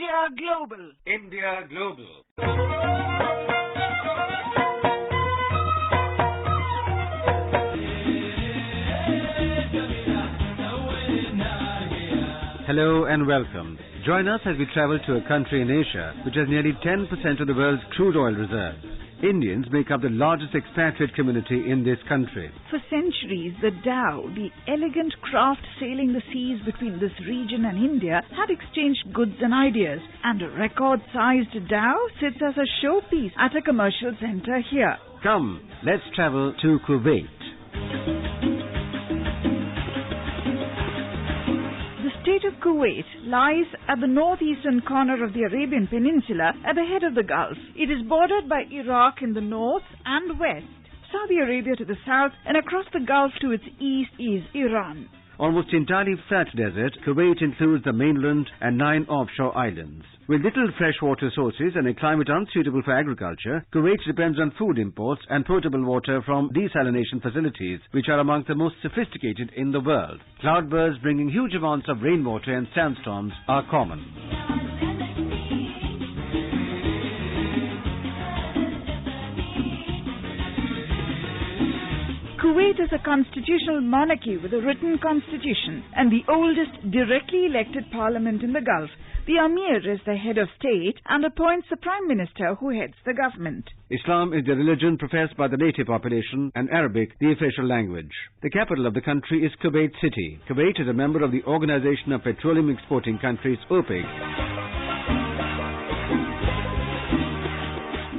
India Global. India Global. Hello and welcome. Join us as we travel to a country in Asia which has nearly 10% of the world's crude oil reserves. Indians make up the largest expatriate community in this country. For centuries, the dhow, the elegant craft sailing the seas between this region and India, had exchanged goods and ideas, and a record-sized dhow sits as a showpiece at a commercial center here. Come, let's travel to Kuwait. The state of Kuwait lies at the northeastern corner of the Arabian Peninsula at the head of the Gulf. It is bordered by Iraq in the north and west, Saudi Arabia to the south, and across the Gulf to its east is Iran. Almost entirely flat desert, Kuwait includes the mainland and 9 offshore islands. With little freshwater sources and a climate unsuitable for agriculture, Kuwait depends on food imports and potable water from desalination facilities, which are among the most sophisticated in the world. Cloudbursts bringing huge amounts of rainwater and sandstorms are common. Kuwait is a constitutional monarchy with a written constitution and the oldest directly elected parliament in the Gulf. The Amir is the head of state and appoints the prime minister who heads the government. Islam is the religion professed by the native population and Arabic the official language. The capital of the country is Kuwait City. Kuwait is a member of the Organization of Petroleum Exporting Countries, OPEC.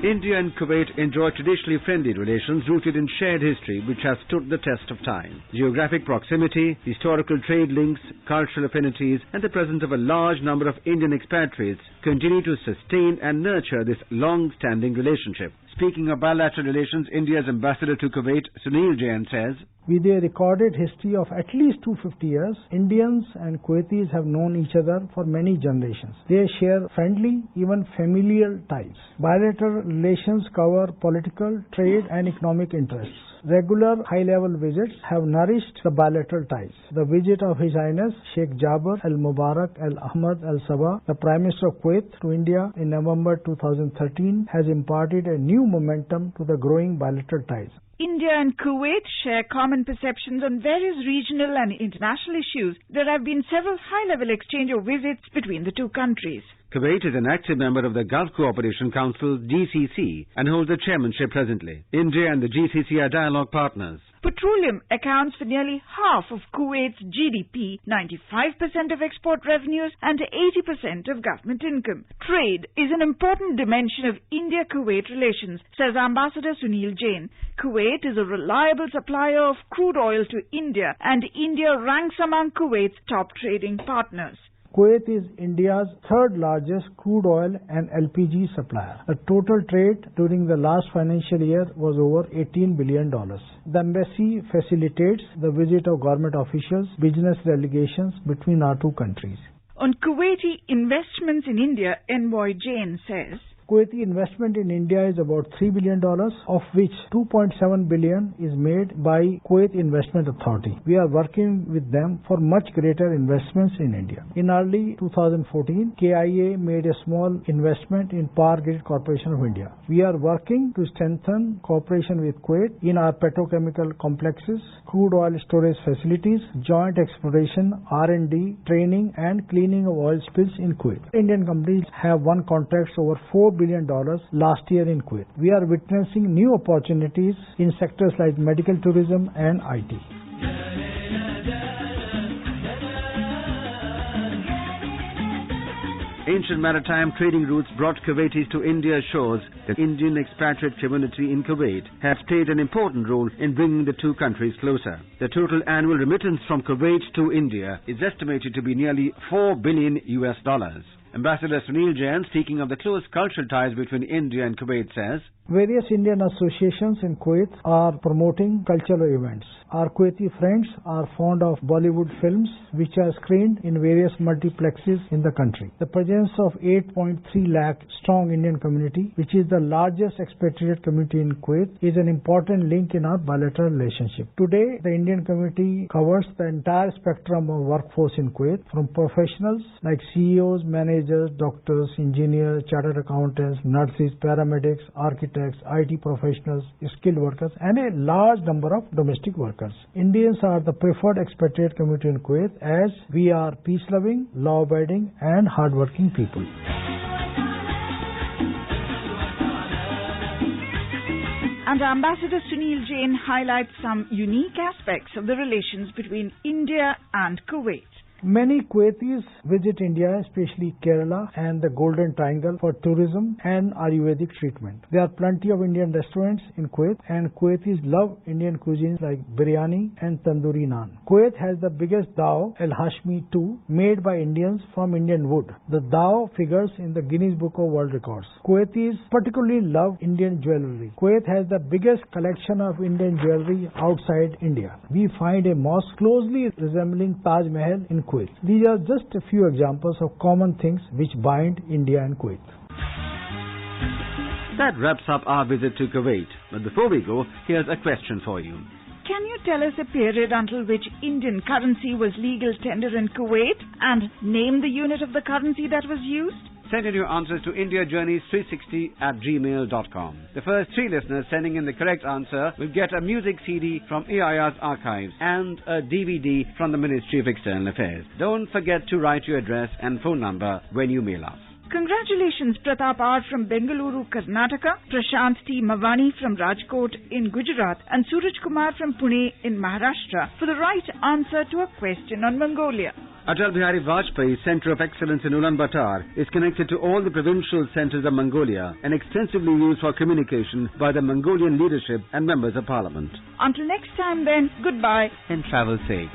India and Kuwait enjoy traditionally friendly relations rooted in shared history which has stood the test of time. Geographic proximity, historical trade links, cultural affinities and the presence of a large number of Indian expatriates continue to sustain and nurture this long-standing relationship. Speaking of bilateral relations, India's ambassador to Kuwait, Sunil Jain, says, with a recorded history of at least 250 years, Indians and Kuwaitis have known each other for many generations. They share friendly, even familial ties. Bilateral relations cover political, trade and economic interests. Regular high-level visits have nourished the bilateral ties. The visit of His Highness Sheikh Jaber Al-Mubarak Al-Ahmad Al-Sabah, the Prime Minister of Kuwait, to India in November 2013 has imparted a new momentum to the growing bilateral ties. India and Kuwait share common perceptions on various regional and international issues. There have been several high-level exchange of visits between the two countries. Kuwait is an active member of the Gulf Cooperation Council, GCC, and holds the chairmanship presently. India and the GCC are dialogue partners. Petroleum accounts for nearly half of Kuwait's GDP, 95% of export revenues and 80% of government income. Trade is an important dimension of India-Kuwait relations, says Ambassador Sunil Jain. Kuwait is a reliable supplier of crude oil to India, and India ranks among Kuwait's top trading partners. Kuwait is India's third largest crude oil and LPG supplier. The total trade during the last financial year was over $18 billion. The embassy facilitates the visit of government officials, business delegations between our two countries. On Kuwaiti investments in India, Envoy Jain says, Kuwaiti investment in India is about $3 billion, of which $2.7 billion is made by Kuwait Investment Authority. We are working with them for much greater investments in India. In early 2014, KIA made a small investment in Power Grid Corporation of India. We are working to strengthen cooperation with Kuwait in our petrochemical complexes, crude oil storage facilities, joint exploration, R&D, training and cleaning of oil spills in Kuwait. Indian companies have won contracts over $4 billion last year in Kuwait. We are witnessing new opportunities in sectors like medical tourism and IT. Ancient maritime trading routes brought Kuwaitis to India's shores. The Indian expatriate community in Kuwait has played an important role in bringing the two countries closer. The total annual remittance from Kuwait to India is estimated to be nearly $4 billion. Ambassador Sunil Jain, speaking of the close cultural ties between India and Kuwait, says, various Indian associations in Kuwait are promoting cultural events. Our Kuwaiti friends are fond of Bollywood films, which are screened in various multiplexes in the country. The presence of 8.3 lakh strong Indian community, which is the largest expatriate community in Kuwait, is an important link in our bilateral relationship. Today, the Indian community covers the entire spectrum of workforce in Kuwait, from professionals like CEOs, managers, managers, doctors, engineers, chartered accountants, nurses, paramedics, architects, IT professionals, skilled workers, and a large number of domestic workers. Indians are the preferred expatriate community in Kuwait as we are peace-loving, law-abiding, and hard-working people. And Ambassador Sunil Jain highlights some unique aspects of the relations between India and Kuwait. Many Kuwaitis visit India, especially Kerala and the Golden Triangle, for tourism and Ayurvedic treatment. There are plenty of Indian restaurants in Kuwait, and Kuwaitis love Indian cuisines like biryani and tandoori naan. Kuwait has the biggest dao, El Hashmi II, made by Indians from Indian wood. The dao figures in the Guinness Book of World Records. Kuwaitis particularly love Indian jewelry. Kuwait has the biggest collection of Indian jewelry outside India. We find a mosque closely resembling Taj Mahal in Kuwait. These are just a few examples of common things which bind India and Kuwait. That wraps up our visit to Kuwait. But before we go, here's a question for you. Can you tell us a period until which Indian currency was legal tender in Kuwait and name the unit of the currency that was used? Send in your answers to indiajourneys360@gmail.com. The first 3 listeners sending in the correct answer will get a music CD from AIR's archives and a DVD from the Ministry of External Affairs. Don't forget to write your address and phone number when you mail us. Congratulations Pratap R from Bengaluru, Karnataka, Prashant T. Mavani from Rajkot in Gujarat, and Suraj Kumar from Pune in Maharashtra for the right answer to a question on Mongolia. Atal Bihari Vajpayee Centre of Excellence in Ulaanbaatar is connected to all the provincial centres of Mongolia and extensively used for communication by the Mongolian leadership and members of parliament. Until next time then, goodbye and travel safe.